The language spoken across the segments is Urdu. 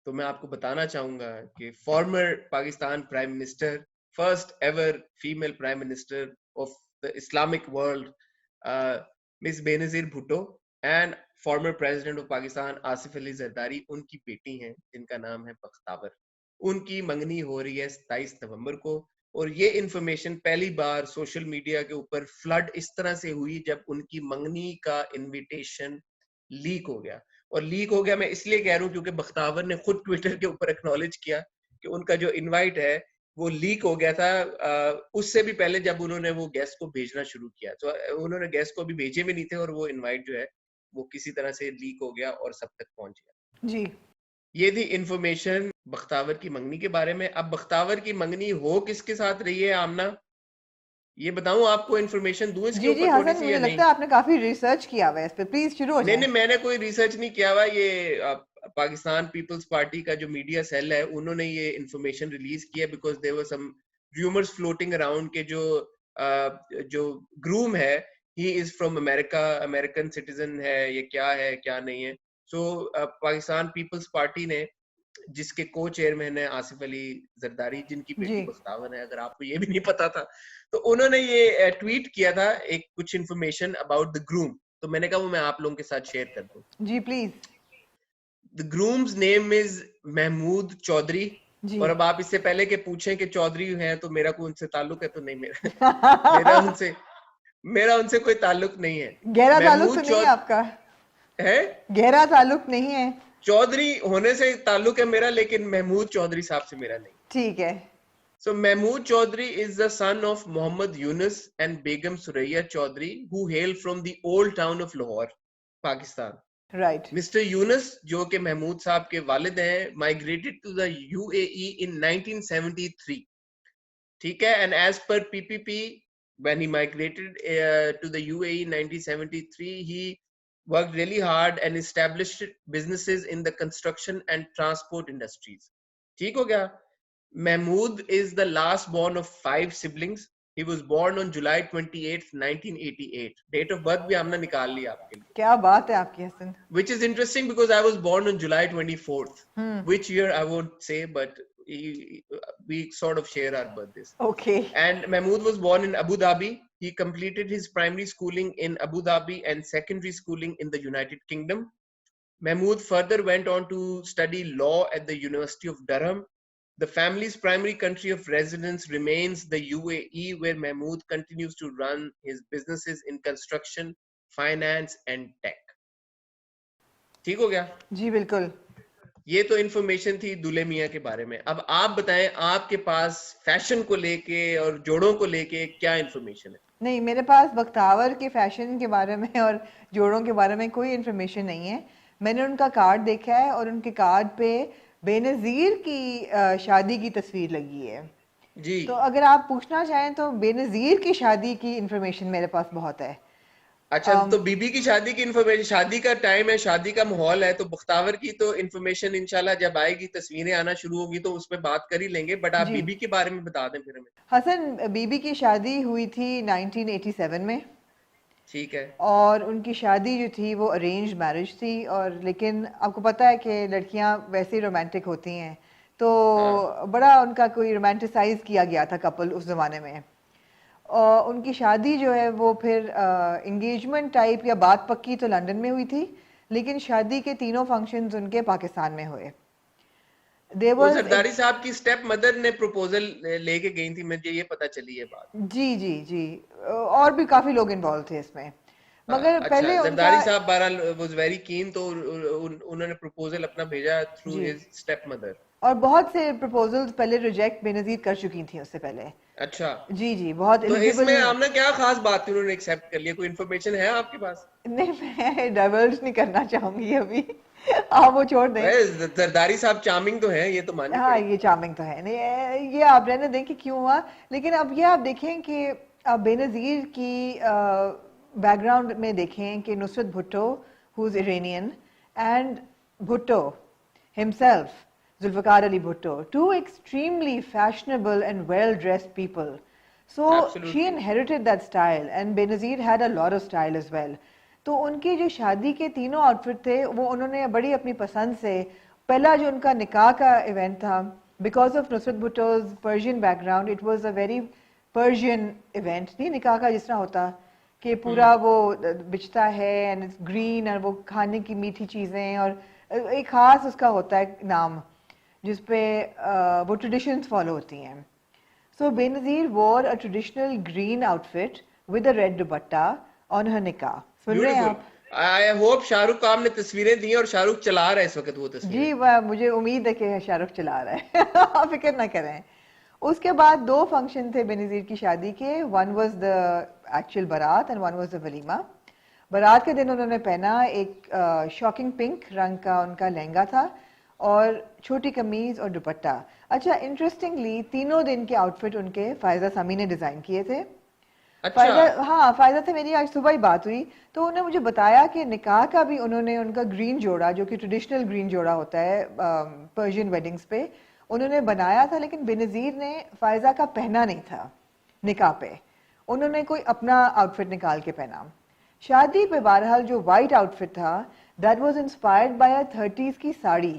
تو میں آپ کو بتانا چاہوں گا کہ former Pakistan prime minister, first ever female prime minister of the Islamic world, Miss Benazir Bhutto, and former president of Pakistan Asif Ali Zardari, ان کی بیٹی ہیں جن کا نام ہے بختاور. ان کی منگنی ہو رہی ہے 27 نومبر کو, اور یہ انفارمیشن پہلی بار سوشل میڈیا کے اوپر فلڈ اس طرح سے ہوئی جب ان کی منگنی کا انویٹیشن لیک ہو گیا. اور لیک ہو گیا میں اس لیے کہہ رہا ہوں کیونکہ بختاور نے خود ٹویٹر کے اوپر ایکنالج کیا کہ ان کا جو انوائٹ ہے وہ لیک ہو گیا تھا اس سے بھی پہلے جب انہوں نے وہ گیسٹ کو بھیجنا شروع کیا. تو انہوں نے گیسٹ کو بھی بھیجے بھی نہیں تھے, اور وہ انوائٹ جو ہے وہ کسی طرح سے لیک ہو گیا اور سب تک پہنچ گیا. جی یہ تھی انفارمیشن بختاور کی منگنی کے بارے میں. اب بختاور کی منگنی ہو کس کے ساتھ رہی ہے آمنہ, یہ بتاؤں آپ کو, انفارمیشن دوں اس کے جی جی اوپر تھوڑی حسن, سی یا مجھے نہیں؟ لگتا ہے آپ نے کافی ریسرچ کیا ہوا ہے اس پہ, پلیز شروع ہو جائیں. نہیں, میں نے کوئی ریسرچ نہیں کیا ہوا. یہ پاکستان پیپلز پارٹی کا جو میڈیا سیل ہے انہوں نے یہ انفارمیشن ریلیز کیا because there were some rumours floating around کہ جو گروم ہے he is from America, American citizen ہے, یہ کیا ہے کیا نہیں ہے. سو پاکستان پیپلز پارٹی نے, جس کے کو چیئرمین ہے آصف علی زرداری, جن کی بیٹی جی بختاور ہے, اگر آپ کو یہ بھی نہیں پتا تھا, تو انہوں نے یہ ٹویٹ کیا تھا ایک کچھ انفارمیشن اباؤٹ دا گروم. تو میں نے کہا وہ میں آپ لوگوں کے ساتھ شیئر کر دوں. جی please. The groom's name is Mahmood Chaudhry. جی اور اب آپ اس سے پہلے کہ پوچھیں کہ چودھری ہیں تو میرا کوئی ان سے تعلق ہے, تو نہیں, میرا ان سے کوئی تعلق نہیں ہے. گہرا تعلق تو محمود نہیں ہے آپ کا؟ ہے, گہرا تعلق نہیں ہے. چودھری ہونے سے تعلق ہے میرا, لیکن محمود چودھری صاحب سے میرا نہیں. ٹھیک ہے. So Mahmood Chaudhary is the son of Muhammad Yunus and Begum Suraiya Chaudhary, who hail from the old town of Lahore, Pakistan. Right. Mr. Yunus, جو کہ محمود صاحب کے والد ہیں, migrated to the UAE in 1973. ٹھیک ہے, and as per PPP, when he migrated to the UAE in 1973, he worked really hard and established businesses in the construction and transport industries. ٹھیک ہو گیا. Mahmood is the last born of 5 siblings. He was born on July 28th, 1988. Date of birth بھی ہم نے نکال لیا آپ کے لیے. کیا بات ہے آپ کی حسن. Which is interesting because I was born on July 24th. Which year I won't say, but we sort of share our birthdays. Okay. And Mahmood was born in Abu Dhabi. He completed his primary schooling in Abu Dhabi and secondary schooling in the United Kingdom. Mahmood further went on to study law at the University of Durham. The family's primary country of residence remains the UAE, where Mahmood continues to run his businesses in construction, finance and tech. ٹھیک ہو گیا. جی بالکل. یہ تو انفارمیشن تھی دولے میاں کے بارے میں. اب آپ بتائیں, آپ کے پاس فیشن کو لے کے اور جوڑوں کو لے کے کیا انفارمیشن ہے؟ نہیں, میرے پاس بختاور کے فیشن کے بارے میں اور جوڑوں کے بارے میں کوئی انفارمیشن نہیں ہے. میں نے ان کا کارڈ دیکھا ہے اور ان کے کارڈ پہ بے نظیر کی شادی کی تصویر لگی ہے. جی. تو اگر آپ پوچھنا چاہیں تو بے نظیر کی شادی کی انفارمیشن میرے پاس بہت ہے. اچھا, تو بی بی کی شادی کی انفارمیشن, شادی کا ٹائم ہے, شادی کا ماحول ہے, تو بختاور کی تو انفارمیشن انشاءاللہ جب آئے گی, تصویریں آنا شروع ہوگی تو اس پہ بات کر ہی لیں گے. بٹ آپ بی بی کے بارے میں بتا دیں پھر ہمیں. حسن, بی بی کی شادی ہوئی تھی 1987 میں. ٹھیک ہے. اور ان کی شادی جو تھی وہ ارینج میرج تھی, اور لیکن آپ کو پتہ ہے کہ لڑکیاں ویسے ہی رومانٹک ہوتی ہیں, تو بڑا ان کا کوئی رومانٹیسائز کیا گیا تھا کپل اس زمانے میں. اور ان کی شادی جو ہے وہ پھر انگیجمنٹ ٹائپ یا بات پکی تو لنڈن میں ہوئی تھی, لیکن شادی کے تینوں فنکشنز ان کے پاکستان میں ہوئے. زرداری صاحب کی سٹیپ مدر نے پروپوزل لے کے گئی تھی, مجھے یہ پتا چلی ہے بات. جی جی جی, اور بھی کافی لوگ انوالو تھے اس میں, مگر پہلے ان کا زرداری صاحب بہرحال واز ویری کین, تو انہوں نے پروپوزل اپنا بھیجا تھرو ہز سٹیپ مدر. اور بہت سے پروپوزلز پہلے ریجیکٹ بے نظیر کر چکی تھیں اس سے پہلے. اچھا. جی جی, بہت تو اس میں آپ نے کیا خاص بات تھی انہوں نے ایکسیپٹ کر لیا, کوئی انفارمیشن ہے آپ کے پاس؟ نہیں, میں ڈائیورج نہیں کرنا چاہوں گی ابھی, آپ وہ چھوڑ دیں. زرداری صاحب چارمنگ تو ہیں, یہ تو ماننی ہاں پڑے گی. یہ چارمنگ تو ہے, نہیں یہ آپ رہنے دیں کہ کیوں ہوا. لیکن اب یہ آپ دیکھیں کہ بے نظیر کی بیک گراؤنڈ میں دیکھیں کہ Nusrat Bhutto who is Iranian and Bhutto himself, Zulfikar Ali Bhutto, two extremely fashionable and well-dressed people. So she inherited that style, and Benazir had a lot of style as well. تو ان کی جو شادی کے تینوں آؤٹ فٹ تھے وہ انہوں نے بڑی اپنی پسند سے پہلا جو ان کا نکاح کا ایونٹ تھا, because of Nusrat Bhutto's Persian background, it was a very Persian event. نہیں نکاح کا جس طرح ہوتا کہ پورا وہ بچتا ہے اینڈ اٹس گرین, اور وہ کھانے کی میٹھی چیزیں, اور ایک خاص اس کا ہوتا ہے نام جس پہ وہ ٹریڈیشنز فالو ہوتی ہیں. So Benazir wore a traditional green outfit with a red dupatta on her nikah. سن رہے ہیں آپ؟ I hope شاہ رخ آپ نے تصویریں دی اور شاہ رخ چلا رہا ہے اس وقت وہ تصویریں. جی مجھے امید ہے کہ شاہ رخ چلا رہا ہے, آپ فکر نہ کریں. اس کے بعد 2 فنکشن تھے بینظیر کی شادی کے. ون واز دا ایکچوئل بارات اینڈ ون واز دا ولیمہ. بارات کے دن انہوں نے پہنا ایک شاکنگ پنک رنگ کا ان کا لہنگا تھا اور چھوٹی قمیض اور دوپٹہ. اچھا انٹرسٹنگلی تینوں دن کے آؤٹ فٹ ان کے فائزہ سامی نے ڈیزائن کیے تھے. فائزہ سے میری آج صبح ہی بات ہوئی تو انہوں نے مجھے بتایا کہ نکاح کا بھی انہوں نے ان کا گرین جوڑا, جو کہ ٹریڈیشنل گرین جوڑا ہوتا ہے پرشین ویڈنگز پہ, انہوں نے بنایا تھا, لیکن بینظیر نے فائزہ کا پہنا نہیں تھا نکاح پہ. انہوں نے کوئی اپنا آؤٹ فٹ نکال کے پہنا. شادی پہ بہرحال جو وائٹ آؤٹ فٹ تھا that was inspired by a 30s کی sari,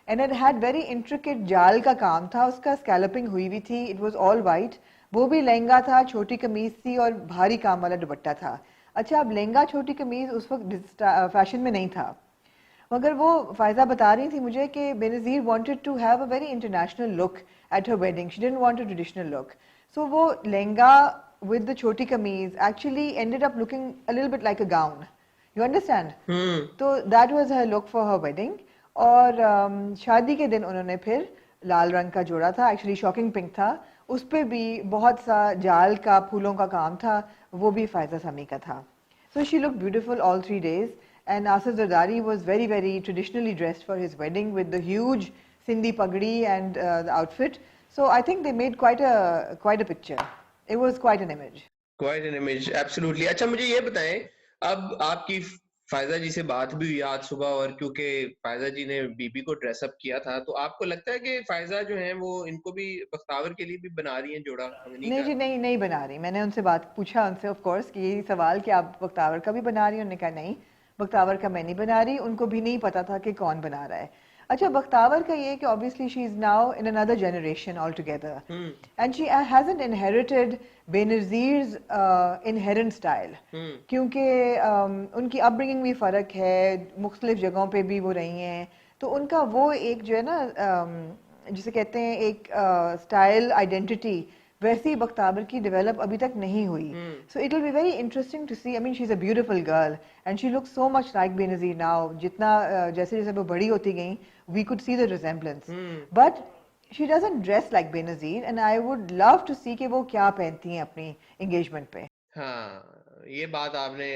and it had very intricate جال کا کام تھا, اس کا اسکیلپنگ ہوئی ہوئی تھی. It was all white. وہ بھی لہنگا تھا, چھوٹی قمیض تھی اور بھاری کام والا دوپٹہ تھا. اچھا اب لہنگا چھوٹی قمیض اس وقت فیشن میں نہیں تھا, مگر وہ فائزہ بتا رہی تھی مجھے کہ Benazir wanted to have a very international look at her wedding. She didn't want a traditional look. So وہ لہنگا with the چھوٹی قمیض actually ended up looking a little bit like a gown. You understand? So that was her look for her wedding. اور شادی کے دن انہوں نے پھر لال رنگ کا جوڑا تھا, ایکچولی شاکنگ پنک تھا, اس پہ بھی بہت سا جال کا پھولوں کا کام تھا, وہ بھی فائزہ سامی کا تھا. So she looked beautiful all 3 days, and Asif Zardari was very very traditionally dressed for his wedding with the huge Sindhi pagdi and the outfit. So I think they made quite a picture. It was quite an image. Quite an image, absolutely. اچھا مجھے یہ بتائیں, اب آپ کی فائزہ جی سے بات بھی ہوئی آج صبح, اور کیونکہ فائزہ جی نے بی بی کو ڈریس اپ کیا تھا, تو آپ کو لگتا ہے کہ فائزہ جو ہیں وہ ان کو بھی بختاور کے لیے بھی بنا رہی ہیں جوڑا منگنی کا؟ نہیں جی نہیں بنا رہی. میں نے ان سے بات پوچھا ان سے آف کورس کہ یہی سوال کہ آپ بختاور کا بھی بنا رہی ہیں, انہوں نے کہا نہیں بختاور کا میں نہیں بنا رہی. ان کو بھی نہیں پتا تھا کہ کون بنا رہا ہے. اچھا بختاور کا یہ کہ obviously she is now in another generation altogether, and she hasn't inherited بینظیر's inherent style, کیونکہ ان کی اپ برنگنگ بھی فرق ہے, مختلف جگہوں پہ بھی وہ رہی ہیں, تو ان کا وہ ایک جو ہے نا جسے کہتے ہیں ایک اسٹائل آئیڈینٹی ویسی بختاور کی ڈیولپ ابھی تک نہیں ہوئی. So it will be very interesting to see. I mean she is a beautiful girl and she look so much like Benazir now. جتنا جیسے جیسے وہ بڑی ہوتی گئیں we could see the resemblance, but she doesn't dress like Benazir, and I would love to see کہ وہ کیا پہنتی ہیں اپنی انگیجمنٹ پہ. ہاں یہ بات آپ نے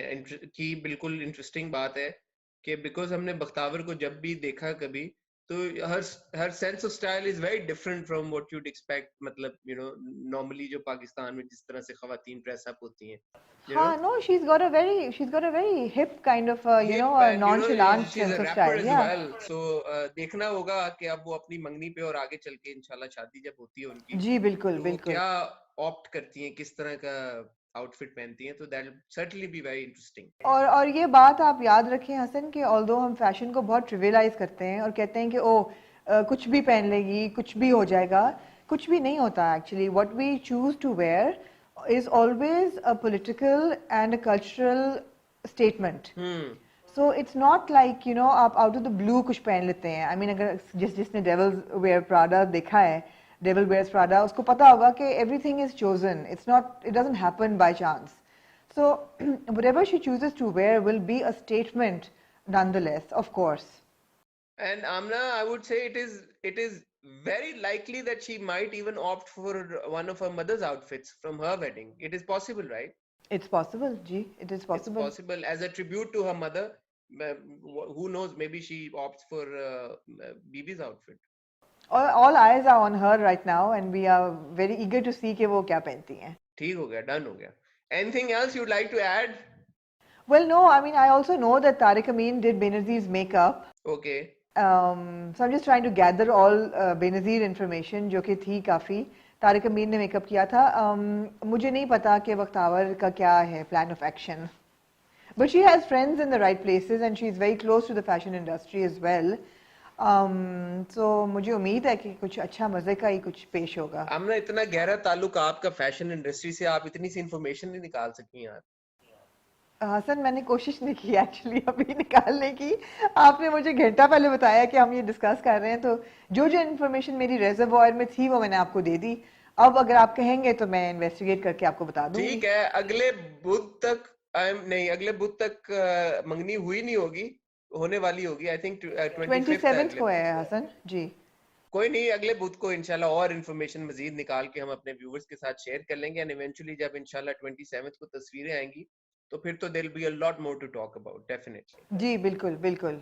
کی, بالکل انٹرسٹنگ بات ہے کہ بیکاز ہم نے بختاور کو جب بھی دیکھا کبھی تو her sense of style is very different from what you'd expect. مطلب یو نو نارملی جو پاکستان میں جس طرح سے خواتین ڈریس اپ ہوتی ہیں. ہاں no she's got a very hip kind of you know a nonchalant sense of style. Yeah. So دیکھنا ہوگا کہ اب وہ اپنی منگنی پہ اور آگے چل کے انشاءاللہ شادی جب ہوتی ہے ان کی, جی بالکل بالکل, کیا آپٹ کرتی ہیں, کس طرح کا آؤٹ فٹ پہنتی ہیں, تو that will certainly be very interesting. اور یہ بات آپ یاد رکھیں حسن کہ although ہم فیشن کو بہت ٹریویلائز کرتے ہیں اور کہتے ہیں کہ کچھ بھی پہن لے گی, کچھ بھی ہو جائے گا, کچھ بھی نہیں ہوتا actually. what we choose to wear is always a political and a cultural statement. So it's not like you know آپ out of the blue کچھ پہن لیتے ہیں. I mean اگر جس نے Devil Wears Prada دیکھا ہے, Devil Wears Prada, اس کو پتا ہوگا کہ everything is chosen. It doesn't happen by chance. So whatever she chooses to wear will be a statement nonetheless, of course. And Amna, I would say it is very likely that she might even opt for one of her mother's outfits from her wedding. It is possible, right? It's possible, ji. It is possible. It's possible as a tribute to her mother. Who knows? Maybe she opts for Bibi's outfit. All eyes are on her right now, and we are very eager to see کہ وہ کیا پہنتی ہیں. ٹھیک ہو گیا, ڈن ہو گیا. Anything else you'd like to add? Well, no. I mean, I also know that Tariq Amin did Benazir's makeup. Okay. So I'm just trying to gather all Benazir information جو کہ تھی کافی. طارق امین نے میک اپ کیا تھا. مجھے نہیں پتا کہ بختاور کا کیا ہے plan of action, but she has friends in the right places and she is very close to the fashion industry as well. تو مجھے امید ہے کہ کچھ اچھا مزے کا ہی کچھ پیش ہوگا. آمنہ اتنا گہرا تعلق آپ کا فیشن انڈسٹری سے، آپ اتنی سی انفارمیشن نہیں نکال سکی یار. حسن میں نے کوشش نہیں کی ایکچولی ابھی نکالنے کی. آپ نے مجھے گھنٹہ پہلے بتایا کہ ہم یہ ڈسکس کر رہے ہیں، تو جو انفارمیشن میری ریزروائر میں تھی وہ میں نے آپ کو دے دی. اب اگر آپ کہیں گے تو میں انویسٹیگیٹ کر کے آپ کو بتا دوں گی. ٹھیک ہے، اگلے بدھ تک نہیں، اگلے بدھ تک منگنی ہوئی نہیں ہوگی، ہونے والی ہوگی آئی تھنک 25 ہے 27 اگلے کو بدھ ہے کو. حسن جی. کوئی نہیں، اگلے بدھ کو انشاءاللہ اور انفارمیشن مزید نکال کے ہم اپنے ویورز کے ساتھ شیئر کر لیں گے. اینڈ ایونچولی جب انشاءاللہ 27 کو تصویریں آئیں گی تو پھر تو there will be a lot more to talk about definitely. جی بالکل بالکل.